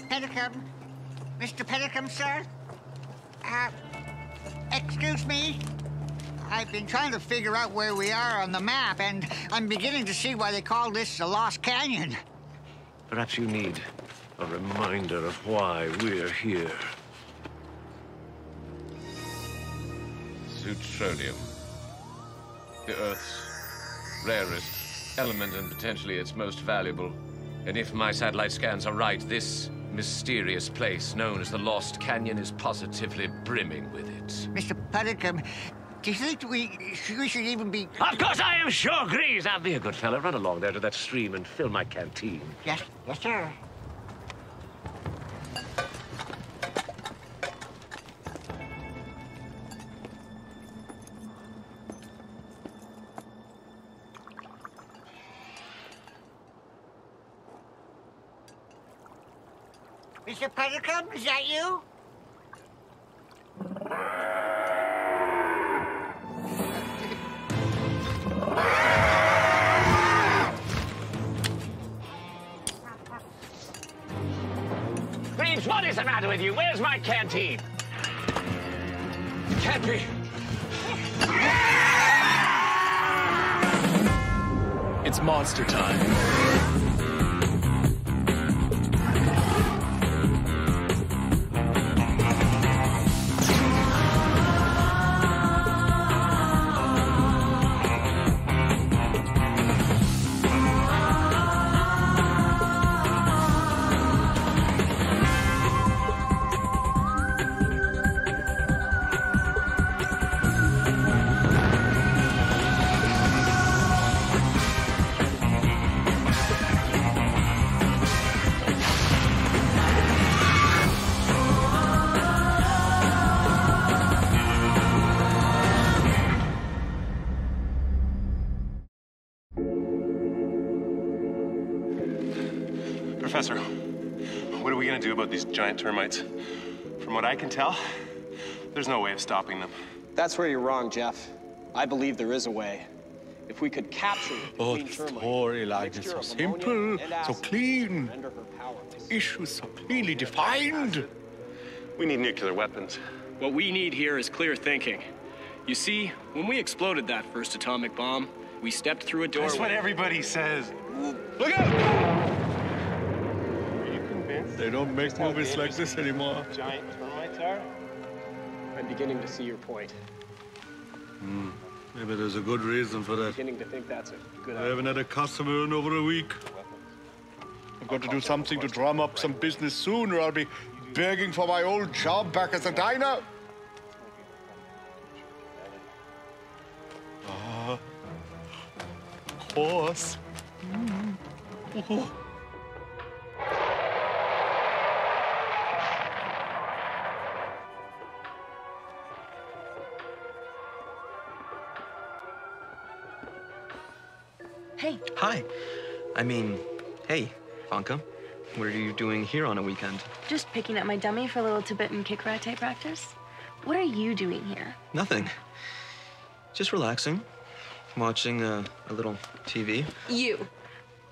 Petticum? Mr. Petticum, sir? Excuse me? I've been trying to figure out where we are on the map, and I'm beginning to see why they call this the Lost Canyon. Perhaps you need a reminder of why we're here. Ztraceného. The Earth's rarest element and potentially its most valuable. And if my satellite scans are right, this mysterious place known as the Lost Canyon is positively brimming with it. Mr. Petticum, do you think we should even be... Of course I am sure, Grease. Now be a good fella. Run along there to that stream and fill my canteen. Yes, sir. Mr. Petticum, is that you? Greaves, what is the matter with you? Where's my canteen? It can't be. It's monster time. Professor, what are we gonna do about these giant termites? From what I can tell, there's no way of stopping them. That's where you're wrong, Jeff. I believe there is a way. If we could capture the clean termite, story like it's so simple, so clean. The issue so cleanly defined. We need nuclear weapons. What we need here is clear thinking. You see, when we exploded that first atomic bomb, we stepped through a doorway. That's what everybody says. Look out! They don't make movies like this anymore. Giant termites are? I'm beginning to see your point. Maybe there's a good reason for that. Beginning to think that's a good I idea. haven't had a customer in over a week. I've got to do something to drum up some business soon, or I'll be begging for my old job back at the diner. Of course. Oh. Hey. Hi. I mean, hey, Vanka. What are you doing here on a weekend? Just picking up my dummy for a little Tibetan kick karate practice. What are you doing here? Nothing. Just relaxing. Watching a little TV. You.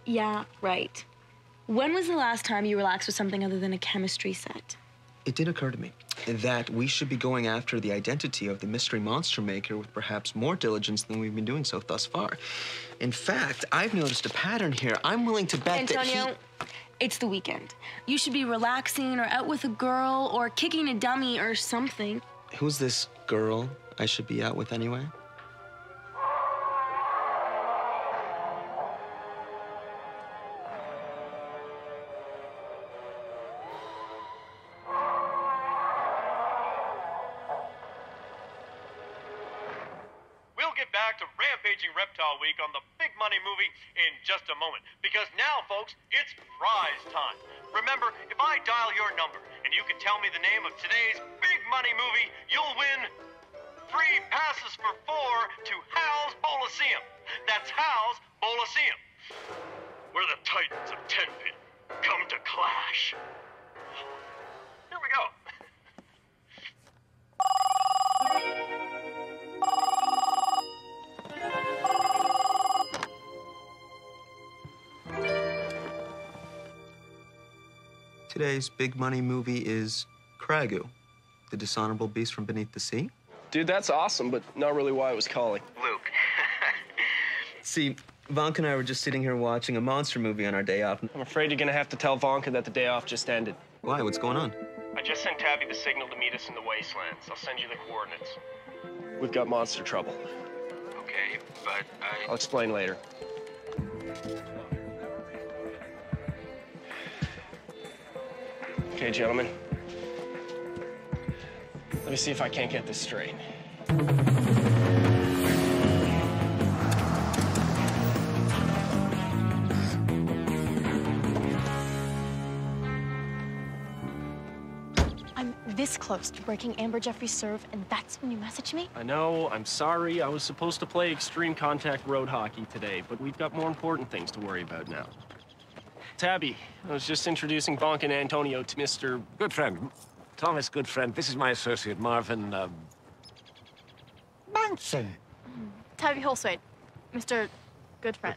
Yeah, right. When was the last time you relaxed with something other than a chemistry set? It did occur to me that we should be going after the identity of the mystery monster maker with perhaps more diligence than we've been doing so thus far. In fact, I've noticed a pattern here. I'm willing to bet Antonio, it's the weekend. You should be relaxing or out with a girl or kicking a dummy or something. Who's this girl I should be out with anyway? Reptile Week on the Big Money Movie in just a moment. Because now, folks, it's prize time. Remember, if I dial your number and you can tell me the name of today's Big Money Movie, you'll win free passes for 4 to Hal's Bolosseum. That's Hal's Bolosseum, where the titans of Tenpin come to clash. Here we go. Today's big money movie is Kragu, the dishonorable beast from beneath the sea. Dude, that's awesome, but not really why I was calling. Luke. See, Vonka and I were just sitting here watching a monster movie on our day off. I'm afraid you're gonna have to tell Vonka that the day off just ended. Why? What's going on? I just sent Tabby the signal to meet us in the wastelands. I'll send you the coordinates. We've got monster trouble. Okay, but I'll explain later. Okay, gentlemen. Let me see if I can't get this straight. I'm this close to breaking Amber Jeffrey's serve, and that's when you message me? I know, I'm sorry. I was supposed to play extreme contact road hockey today, but we've got more important things to worry about now. Tabby, I was just introducing Bonk and Antonio to Mr. Good friend. Thomas, good friend. This is my associate, Marvin, Manson. Tabby Holswade, Mr. Good Friend.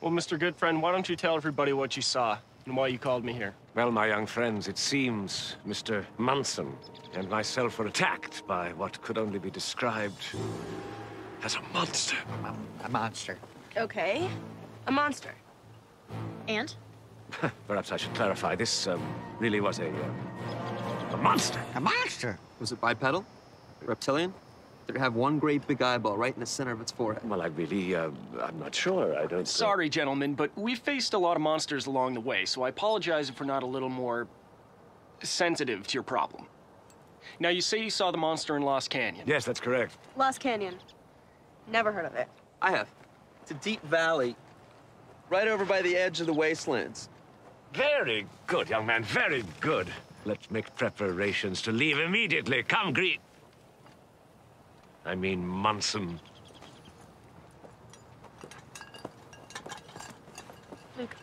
Well, Mr. Good Friend, why don't you tell everybody what you saw and why you called me here? Well, my young friends, it seems Mr. Munson and myself were attacked by what could only be described as a monster. A monster. Okay. A monster. And? Perhaps I should clarify. This really was a monster. A monster? Was it bipedal? Reptilian? Did it have one great big eyeball right in the center of its forehead? Well, I really, I'm not sure. I don't... Sorry, gentlemen, but we've faced a lot of monsters along the way, so I apologize if we're not a little more sensitive to your problem. Now, you say you saw the monster in Lost Canyon. Yes, that's correct. Lost Canyon. Never heard of it. I have. It's a deep valley, right over by the edge of the wastelands. Very good, young man, very good. Let's make preparations to leave immediately. Come, Green. I mean, Munson. Luke,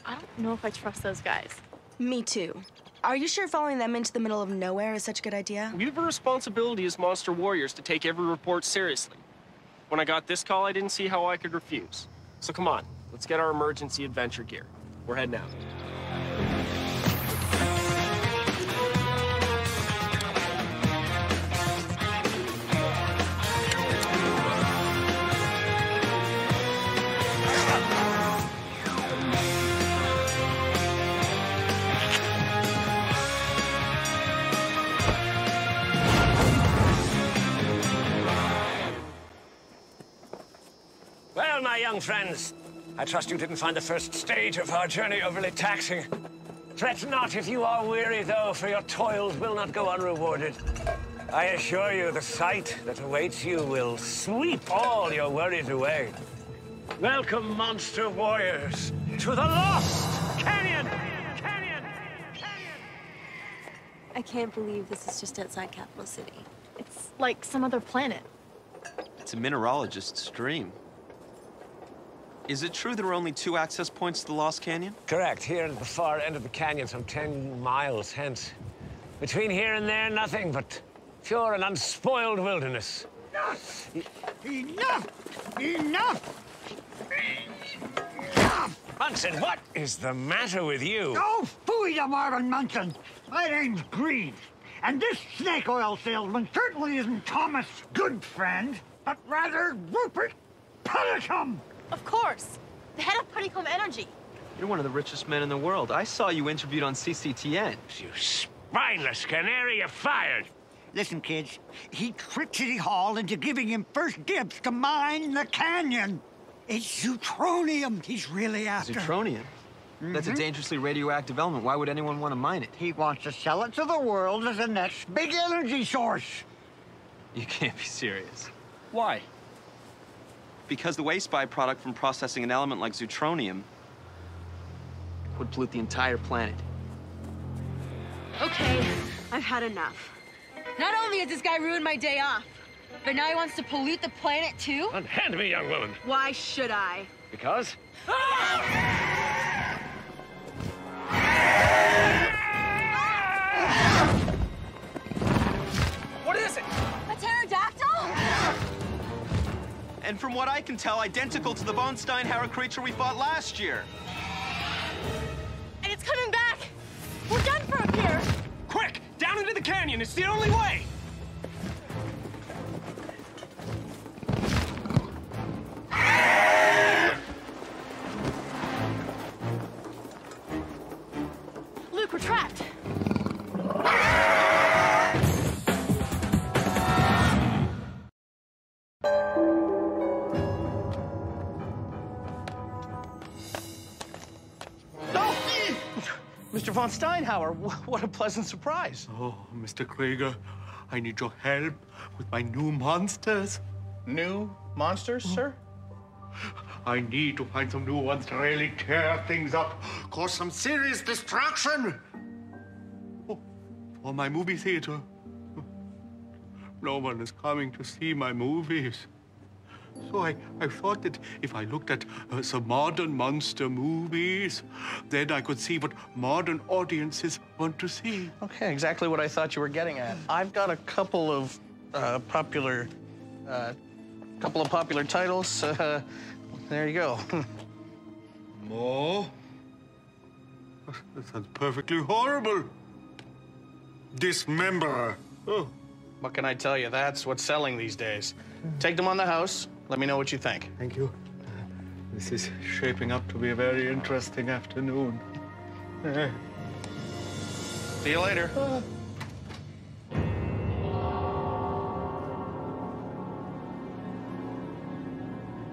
I don't know if I trust those guys. Me too. Are you sure following them into the middle of nowhere is such a good idea? We have a responsibility as monster warriors to take every report seriously. When I got this call, I didn't see how I could refuse. So come on, let's get our emergency adventure gear. We're heading out. Well, my young friends, I trust you didn't find the first stage of our journey overly taxing. Fret not if you are weary, though, for your toils will not go unrewarded. I assure you the sight that awaits you will sweep all your worries away. Welcome, monster warriors, to the Lost Canyon! I can't believe this is just outside Capital City. It's like some other planet. It's a mineralogist's dream. Is it true there are only 2 access points to the Lost Canyon? Correct, here at the far end of the canyon, some 10 miles hence. Between here and there, nothing but pure and unspoiled wilderness. Enough! Enough! Enough! Munson, what is the matter with you? Oh, phooey to Marvin Munson. My name's Greaves, and this snake oil salesman certainly isn't Thomas Good Friend, but rather Rupert Petticum. Of course. The head of Petticum Energy. You're one of the richest men in the world. I saw you interviewed on CCTN. You spineless canary, you're fired. Listen, kids, he tricked City Hall into giving him first dibs to mine the canyon. It's zootronium he's really after. Zootronium? That's a dangerously radioactive element. Why would anyone want to mine it? He wants to sell it to the world as the next big energy source. You can't be serious. Why? Because the waste byproduct from processing an element like zootronium would pollute the entire planet. Okay, I've had enough. Not only has this guy ruined my day off, but now he wants to pollute the planet too? Unhand me, young woman. Why should I? Because? What is it? A pterodactyl? And from what I can tell, identical to the von Steinhauer creature we fought last year. And it's coming back. We're canyon. It's the only way! Luke, we're trapped. Mr. von Steinhauer, what a pleasant surprise. Oh, Mr. Krieger, I need your help with my new monsters. New monsters, sir? I need to find some new ones to really tear things up, cause some serious destruction. Oh, for my movie theater. No one is coming to see my movies. So I thought that if I looked at some modern monster movies, then I could see what modern audiences want to see. Okay, exactly what I thought you were getting at. I've got a couple of popular titles. There you go. Oh, that sounds perfectly horrible. Dismemberer. Oh. What can I tell you? That's what's selling these days. Take them on the house. Let me know what you think. Thank you. This is shaping up to be a very interesting afternoon. See you later.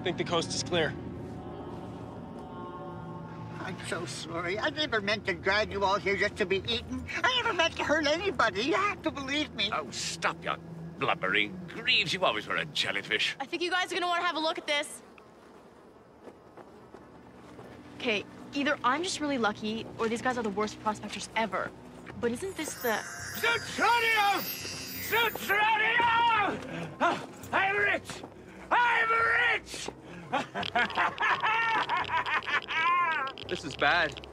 I think the coast is clear. I'm so sorry. I never meant to drag you all here just to be eaten. I never meant to hurt anybody. You have to believe me. Oh, stop your blubbering. Greaves, you always were a jellyfish. I think you guys are gonna want to have a look at this. Okay, either I'm just really lucky, or these guys are the worst prospectors ever. But isn't this the... Ztraceného! Ztraceného! Oh, I'm rich! I'm rich! This is bad.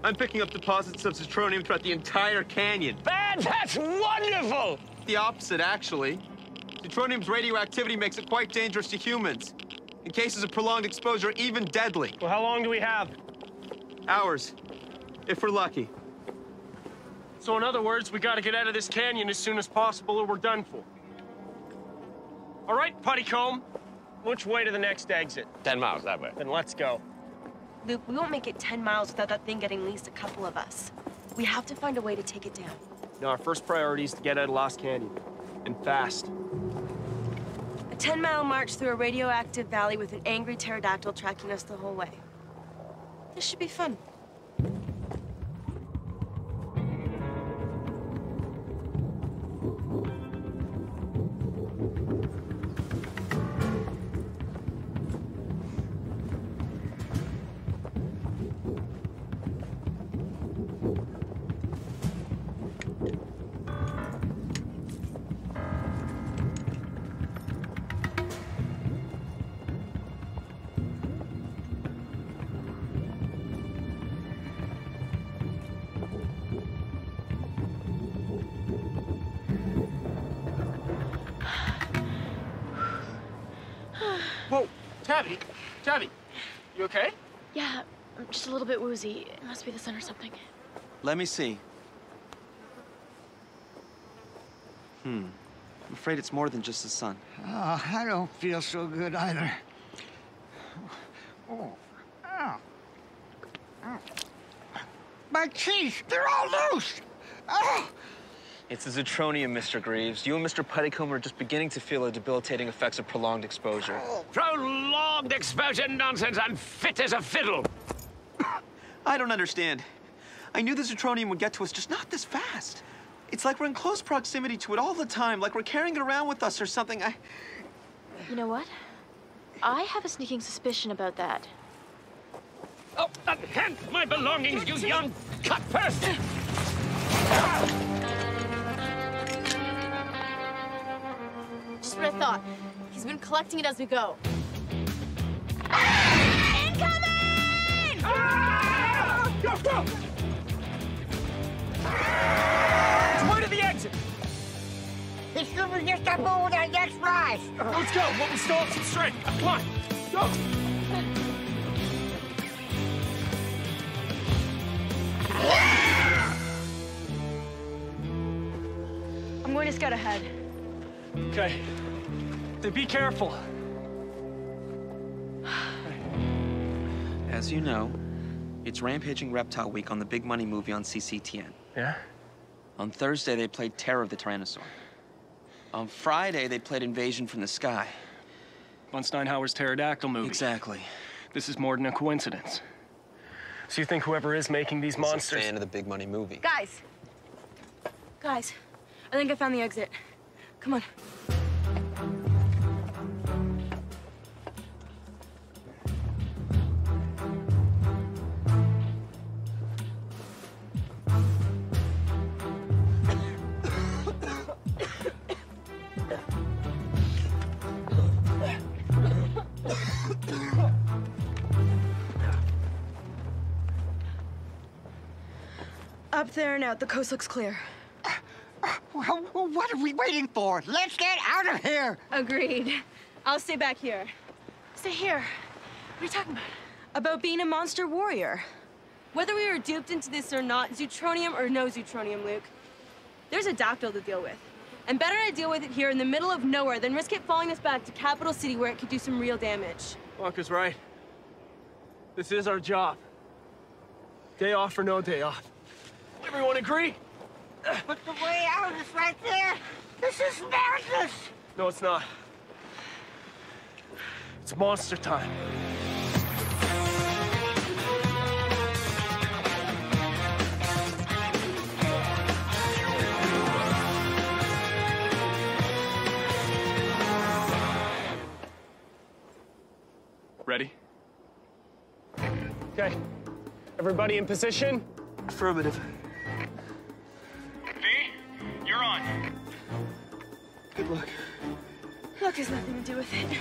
I'm picking up deposits of ztronium throughout the entire canyon. Bad? That's wonderful! The opposite, actually. Ztronium's radioactivity makes it quite dangerous to humans. In cases of prolonged exposure, even deadly. Well, how long do we have? Hours, if we're lucky. So in other words, we gotta get out of this canyon as soon as possible or we're done for. All right, Puttycomb. Which way to the next exit? 10 miles that way. Then let's go. Luke, we won't make it 10 miles without that thing getting at least a couple of us. We have to find a way to take it down. Now, our first priority is to get out of Lost Canyon. And fast. A 10-mile march through a radioactive valley with an angry pterodactyl tracking us the whole way. This should be fun. Whoa, Tabby, you okay? Yeah, I'm just a little bit woozy. It must be the sun or something. Let me see. I'm afraid it's more than just the sun. Oh, I don't feel so good either. Oh. Oh. Oh. My teeth, they're all loose. Oh. It's the ztronium, Mr. Greaves. You and Mr. Puttycomb are just beginning to feel the debilitating effects of prolonged exposure. Prolonged exposure nonsense, unfit as a fiddle. I don't understand. I knew the ztronium would get to us, just not this fast. It's like we're in close proximity to it all the time, like we're carrying it around with us or something. You know what? I have a sneaking suspicion about that. Oh, hand my belongings, you young cutpurse! Just what I thought. He's been collecting it as we go. Incoming! Go, go! It's way to the exit! It's super just a move that next rise. Let's go, but we still have some strength. Come on, go! Boy Scout ahead. Okay. Then be careful. As you know, it's Rampaging Reptile Week on the Big Money movie on CCTN. Yeah? On Thursday, they played Terror of the Tyrannosaur. On Friday, they played Invasion from the Sky. Von Steinhauer's pterodactyl movie. Exactly. This is more than a coincidence. So you think whoever is making these monsters... a fan of the Big Money movie. Guys! Guys, I think I found the exit. Come on. Up there and out. The coast looks clear. Well, what are we waiting for? Let's get out of here! Agreed. I'll stay back here. Stay here. What are you talking about? About being a monster warrior. Whether we were duped into this or not, Zootronium or no Zootronium, Luke, there's a dactyl to deal with. And better to deal with it here in the middle of nowhere than risk it following us back to Capital City where it could do some real damage. Wonka's right. This is our job. Day off or no day off. Everyone agree? But the way out is right there. This is madness. No, it's not. It's monster time. Ready? Okay. Everybody in position? Affirmative. You're on. Good luck. Luck has nothing to do with it.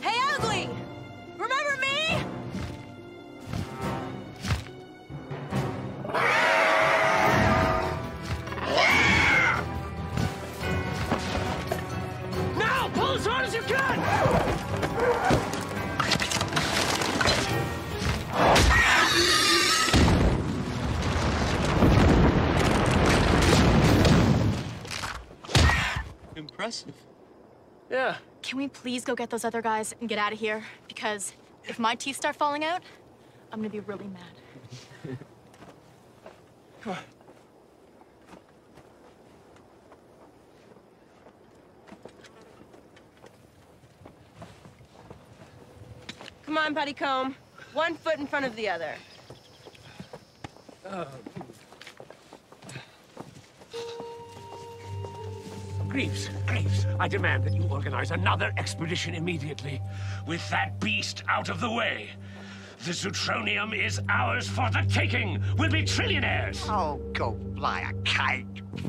Hey, Ugly! Remember me? Now! Pull as hard as you can! Impressive. Yeah. Can we please go get those other guys and get out of here? Because if my teeth start falling out, I'm gonna be really mad. Come on. Come on, Puttycomb. One foot in front of the other. Greaves, Greaves, I demand that you organize another expedition immediately. With that beast out of the way. The Zootronium is ours for the taking. We'll be trillionaires. Oh, go fly a kite.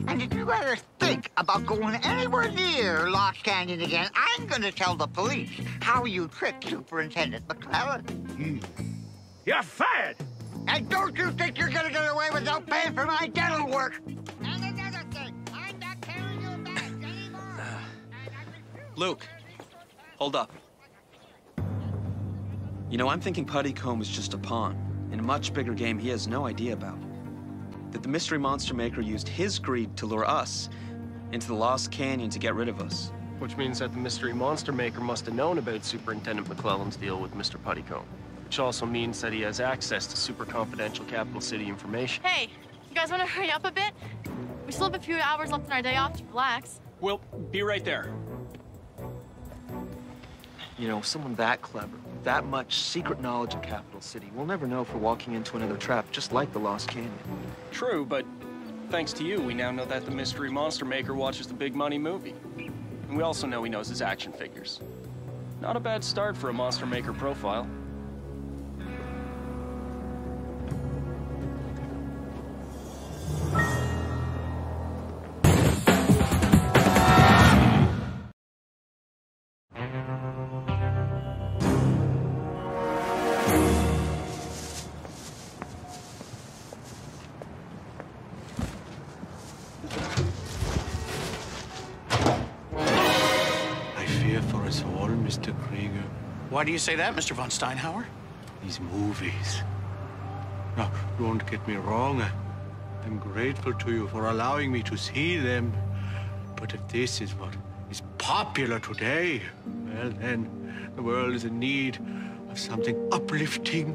And if you ever think about going anywhere near Lost Canyon again, I'm gonna tell the police how you tricked Superintendent McClellan. You're fired! And don't you think you're gonna get away without paying for my dental work? And another thing, I'm not carrying your bags anymore. Luke, hold up. You know, I'm thinking Puttycomb is just a pawn in a much bigger game he has no idea about. That the mystery monster maker used his greed to lure us into the Lost Canyon to get rid of us. Which means that the mystery monster maker must have known about Superintendent McClellan's deal with Mr. Puttycomb. Which also means that he has access to super confidential Capital City information. Hey, you guys want to hurry up a bit? We still have a few hours left in our day off to relax. We'll be right there. You know, someone that clever, that much secret knowledge of Capital City, we'll never know if we're walking into another trap just like the Lost Canyon. True, but thanks to you, we now know that the mystery monster maker watches the Big Money movie. And we also know he knows his action figures. Not a bad start for a monster maker profile. for us all, Mr. Krieger. Why do you say that, Mr. von Steinhauer? These movies. Now, don't get me wrong. I'm grateful to you for allowing me to see them. But if this is what is popular today, well, then the world is in need of something uplifting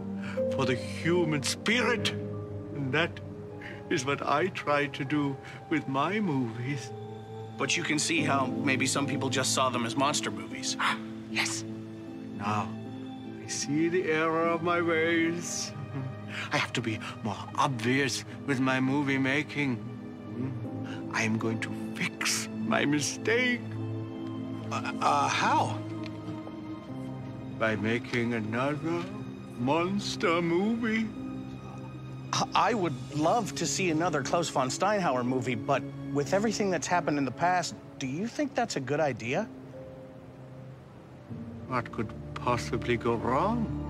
for the human spirit. And that is what I try to do with my movies. But you can see how maybe some people just saw them as monster movies. Yes. Now, I see the error of my ways. I have to be more obvious with my movie making. I am going to fix my mistake. How? By making another monster movie. I would love to see another Klaus von Steinhauer movie, but with everything that's happened in the past, do you think that's a good idea? What could possibly go wrong?